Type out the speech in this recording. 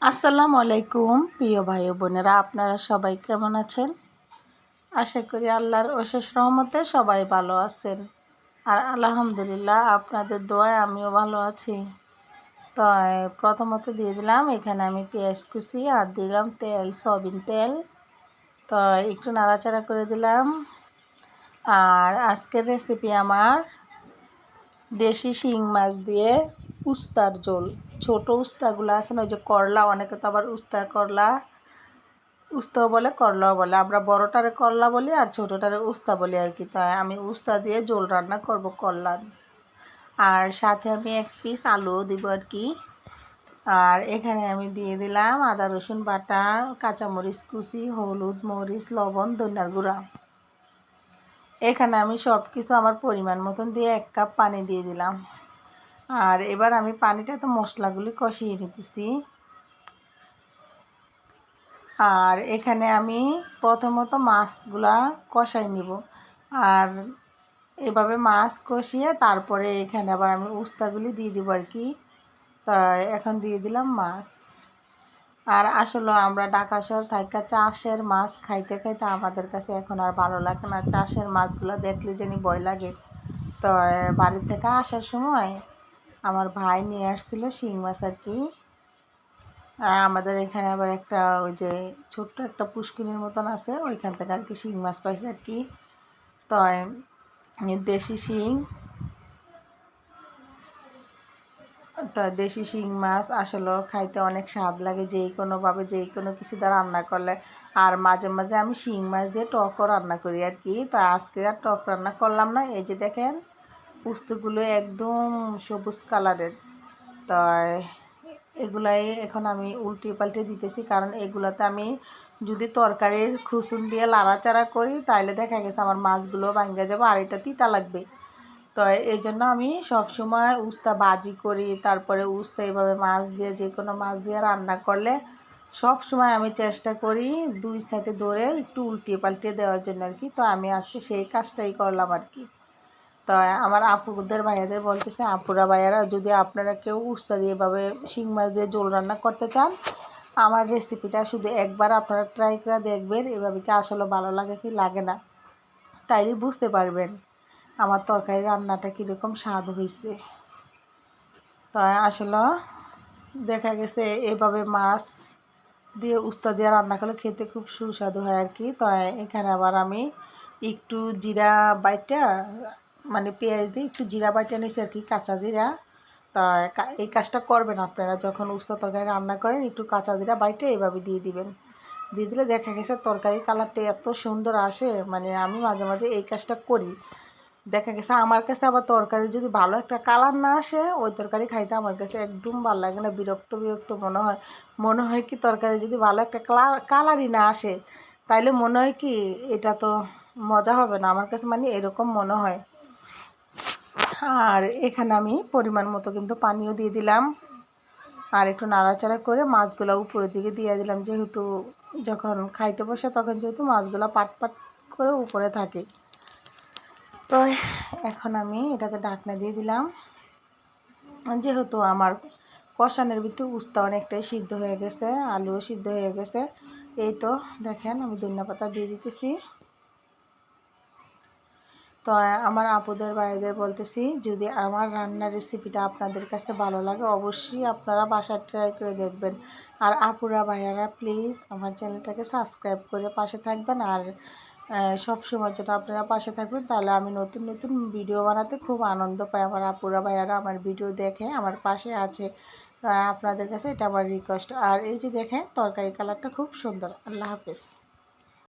আসসালামু আলাইকুম প্রিয় ভাই ও বোনেরা, আপনারা সবাই কেমন আছেন? আশা করি আল্লাহর অশেষ রহমতে সবাই ভালো আছেন। আর আলহামদুলিল্লাহ আপনাদের দোয়ায় আমিও ভালো আছি। তো প্রথমত দিয়ে দিলাম এখানে আমি পেঁয়াজ কুচি আর দিলাম তেল, সয়াবিন তেল। তো একটু নাড়াচাড়া করে দিলাম। আর আজকের রেসিপি আমার দেশি শিং মাছ দিয়ে উস্তার ঝোল। ছোট উস্তাগুলো আছে না, ওই যে করলা, অনেকে তো আবার উস্তাও বলে করলাও বলে। আমরা বড়টারে করলা বলি আর ছোটোটারে উস্তা বলি আর কি। তাই আমি উস্তা দিয়ে ঝোল রান্না করব করলার। আর সাথে আমি এক পিস আলুও দিব আর কি। আর এখানে আমি দিয়ে দিলাম আদা রসুন বাটা, কাঁচামরিচ কুচি, হলুদ, মরিচ, লবণ, ধনিয়ার গুঁড়া। এখানে আমি সব কিছু আমার পরিমাণ মতন দিয়ে 1 কাপ পানি দিয়ে দিলাম। আর এবার আমি পানিটাতে মশলাগুলি কষিয়ে নিতেছি। আর এখানে আমি প্রথমত মাছগুলা কষাই নিব। আর এভাবে মাছ কষিয়ে তারপরে এখানে আবার আমি উস্তাগুলি দিয়ে দিব আর কি। তা এখন দিয়ে দিলাম মাছ। আর আসলে আমরা ঢাকা শহর থাইকা চাষের মাছ খাইতে খাইতে আমাদের কাছে এখন আর ভালো লাগে না। চাষের মাছগুলো দেখলে জানি ভয় লাগে। তো বাড়ি থেকে আসার সময় আমার ভাই নিয়ে আসছিল শিং মাছ আর কি। আমাদের এখানে আবার একটা ওই যে ছোট্ট একটা পুষ্করিণীর মতন আছে, ওইখান থেকে আর কি শিং মাছ পাইছে আর কি। তো দেশি শিং দেশি শিং মাছ আসলে খাইতে অনেক স্বাদ লাগে, কোনোভাবে কোনো কিছু দিয়ে রান্না করলে। আর মাঝে মাঝে আমি শিং মাছ দিয়ে টকও রান্না করি আর কি। তো আজকে আর টক রান্না করলাম না। এই যে দেখেন পোস্তগুলো একদম সবুজ কালারের। তো এগুলাই এখন আমি উল্টে পাল্টে দিতেছি, কারণ এগুলোতে আমি যদি তরকারির খুসুন দিয়ে লাড়াচাড়া করি তাহলে দেখা গেছে আমার মাছগুলো ভাঙ্গা যাবে আর এটা তিতা লাগবে। তো এই জন্য আমি সবসময় উস্তা ভাজি করি, তারপরে উস্তা এইভাবে মাছ দিয়ে কোনো মাছ দিয়ে রান্না করলে সব সময় আমি চেষ্টা করি 2 সাইডে ধরে একটু উল্টিয়ে পাল্টিয়ে দেওয়ার জন্য আর কি। তো আমি আজকে সেই কাজটাই করলাম আর কি। তো আমার আপুদের ভাইয়াদের বলতেছে, আপুরা ভাইয়ারা যদি আপনারা কেউ উস্তা দিয়ে এভাবে শিং মাছ দিয়ে ঝোল রান্না করতে চান, আমার রেসিপিটা শুধু একবার আপনারা ট্রাই করে দেখবেন, এভাবে কি আসলে ভালো লাগে কি লাগে না, তাইলে বুঝতে পারবেন আমার তরকারি রান্নাটা কীরকম স্বাদ হয়েছে। তো আসলে দেখা গেছে এভাবে মাছ দিয়ে উস্তা দিয়ে রান্না করলে খেতে খুব সুস্বাদু হয় আর কি। তো এখানে আবার আমি একটু জিরা বাইটা, মানে পেঁয়াজ দিয়ে একটু জিরা বাইটা নিয়েছি আর কি, কাঁচা জিরা। তা এই কাজটা করবেন আপনারা যখন উস্তা তরকারি রান্না করেন, একটু কাঁচা জিরা বাইটা এইভাবে দিয়ে দিবেন। দিয়ে দিলে দেখা গেছে তরকারির কালারটা এত সুন্দর আসে, মানে আমি মাঝে মাঝে এই কাজটা করি। দেখা গেছে আমার কাছে আবার তরকারি যদি ভালো একটা কালার না আসে, ওই তরকারি খাইতে আমার কাছে একদম ভালো লাগে না, বিরক্ত বিরক্ত মনে হয় কি তরকারি যদি ভালো একটা কালারই না আসে তাইলে মনে হয় কি এটা তো মজা হবে না, আমার কাছে মানে এরকম মনে হয়। আর এখানে আমি পরিমাণ মতো কিন্তু পানিও দিয়ে দিলাম। আর একটু নাড়াচাড়া করে মাছগুলো উপরের দিকে দিয়ে দিলাম, যেহেতু যখন খাইতে বসে তখন যেহেতু মাছগুলো পাট পাট করে উপরে থাকে। তো এখন আমি এটাতে ঢাকনা দিয়ে দিলাম, যেহেতু আমার কষানোর ভিতরে উস্তা অনেকটাই সিদ্ধ হয়ে গেছে, আলুও সিদ্ধ হয়ে গেছে। এই তো দেখেন আমি ধনিয়া পাতা দিয়ে দিতেছি। তো আমার আপুদের ভাইদের বলতেছি, যদি আমার রান্নার রেসিপিটা আপনাদের কাছে ভালো লাগে অবশ্যই আপনারা বাসায় ট্রাই করে দেখবেন। আর আপুরা ভাইয়ারা প্লিজ আমার চ্যানেলটাকে সাবস্ক্রাইব করে পাশে থাকবেন। আর সব সময় যেটা আপনারা পাশে থাকবেন, তাহলে আমি নতুন নতুন ভিডিও বানাতে খুব আনন্দ পাই। আমার আপুরা ভাইয়ারা আমার ভিডিও দেখে আমার পাশে আছে, আপনাদের কাছে এটা আমার রিকোয়েস্ট। আর এই যে দেখেন তরকারি কালারটা খুব সুন্দর। আল্লাহ হাফেজ।